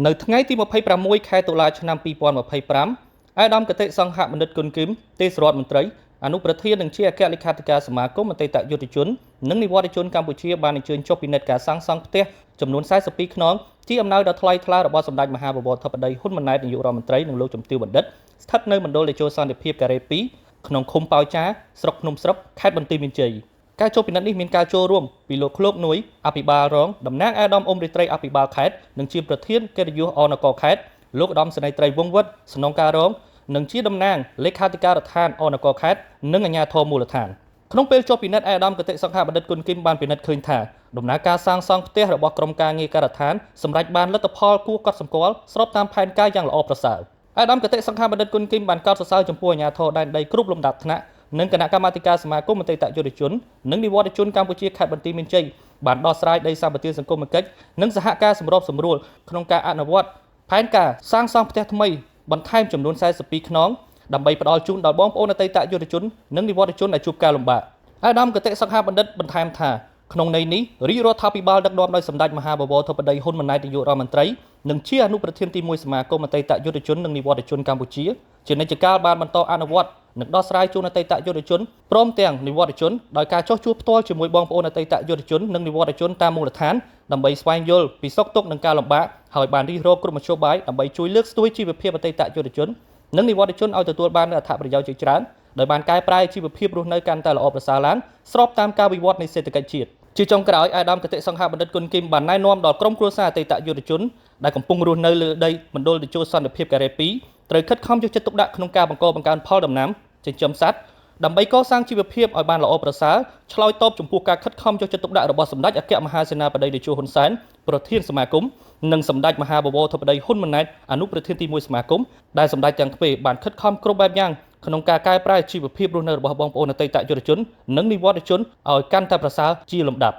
នៅថ្ងៃទី26 ខែតុលាឆ្នាំ2025 អាដាមកតេសង្ហបណ្ឌិតគុណគឹមទេសរដ្ឋមន្ត្រីអនុប្រធាននិងជាអគ្គលេខាធិការសមាគមអតីតយុទ្ធជននិងនិវត្តជនកម្ពុជាបានអញ្ជើញចុះពិនិត្យការសាងសង់ផ្ទះចំនួន42ខ្នងជាអំណោយដ៏ថ្លៃថ្លារបស់សម្ដេចមហាបវរធិបតីហ៊ុនម៉ាណែតនាយករដ្ឋមន្ត្រីនិងលោកជំទាវបណ្ឌិតស្ថិតនៅមណ្ឌលតេជោសន្តិភាពការ៉េ2ក្នុងឃុំប៉ោយចាស្រុកភ្នំស្រុកខេត្តបន្ទាយមានជ័យការចុះពិនិត្យនេះមានការចូលរួមពីលោកឃ្លោកនួយអភិបាលរងតំណាងអាដាមអ៊ុំរិត្រីអភិបាលខេត្តនិងជាប្រធានកិត្តិយសអនគរខេត្តលោកឧត្តមសេនីយ៍ត្រីវង្សវុឌ្ឍស្នងការរងនិងជាតំណាងលេខាធិការដ្ឋានអនគរខេត្តនិងអាជ្ញាធរមូលដ្ឋានក្នុងពេលចុះពិនិត្យអាដាមកតេសង្ហបណ្ឌិតគុណគឹមបានពិនិត្យឃើញថាដំណើរការសាងសង់ផ្ទះរបស់ក្រុមការងារការដ្ឋានសម្រាប់បានលទ្ធផលគួរកត់សម្គាល់ស្របតាមផែនការយ៉ាងល្អប្រសើរអាដាមកតេសង្ហបណ្ឌិតគុណគឹមបានកោតសរសើរចំពោះអាជ្ញាធរដែនដីគ្រប់លំដាប់ថ្នាក់និងគណៈកម្មាធិការសមាគមអតីតយុទ្ធជននិងនិវត្តជនកម្ពុជាខេត្តបន្ទាយមានជ័យបានដោះស្រាយដីសម្បត្តិសង្គមគិច្ចនិងសហការសម្របសម្រួលក្នុងការអនុវត្តផែនការសាងសង់ផ្ទះថ្មីបន្ថែមចំនួន42ខ្នងដើម្បីផ្ដល់ជូនដល់បងប្អូនអតីតយុទ្ធជននិងនិវត្តជនដែលជួបការលំបាកអាដាមកតេសង្ហបណ្ឌិតបន្ថែមថាក្នុងន័យនេះរាជរដ្ឋាភិបាលដឹកនាំដោយសម្ដេចមហាបវរធិបតីហ៊ុនម៉ាណែតនាយករដ្ឋមន្ត្រីនិងជាអនុប្រធានទី1សមាគមអតីតយុទ្ធជននិងនិវត្តជនកម្ពុជាជានិច្ចកាលបានបន្តអនុវត្តនិងដោះស្រាយជូនអតីតយុទ្ធជនព្រមទាំងនិវត្តជនដោយការចុះជួបផ្ទាល់ជាមួយបងប្អូនអតីតយុទ្ធជននិងនិវត្តជនតាមមូលដ្ឋានដើម្បីស្វែងយល់ពីសុខទុក្ខនិងការលំបាកហើយបានរិះរកគ្រប់មធ្យោបាយដើម្បីជួយលើកស្ទួយជីវភាពអតីតយុទ្ធជននិងនិវត្តជនឲ្យទទួលបាននូវអត្ថប្រយោជន៍ជាច្រើនដោយបានកែប្រែជីវភាពរស់នៅកាន់តែល្អប្រសើរឡើងស្របតាមការវិវត្តនៃសេដ្ឋកិច្ចជាតិជាចុងក្រោយអាដាមកតេសង្ហបណ្ឌិតគុណគឹមបានណែនាំដល់ក្រុមគ្រួសារអតីតយុទ្ធជនដែលកំពុងរស់នៅលើដីមណ្ឌលតេជោសន្តិភាពការ៉េ2ត្រូវខិតខំយកចិត្តទុកដាក់ក្នុងការបង្កើនផលដំណាំចិញ្ចឹមសត្វដើម្បីកសាងជីវភាពឲ្យបានល្អប្រសើរឆ្លើយតបចំពោះការខិតខំយកចិត្តទុកដាក់របស់សម្ដេចអគ្គមហាសេនាបតីតេជោហ៊ុនសែនប្រធានសមាគមនិងសម្ដេចមហាបវរធិបតីហ៊ុនម៉ាណែតអនុប្រធានទី1សមាគមដែលសម្ដេចទាំងពីរបានខិតខំគ្រប់បែបយ៉ាងក្នុងការកែប្រែជីវភាពរស់នៅរបស់បងប្អូនអតីតយុទ្ធជននិងនិវត្តជនឲ្យកាន់តែប្រសើរជាលំដាប់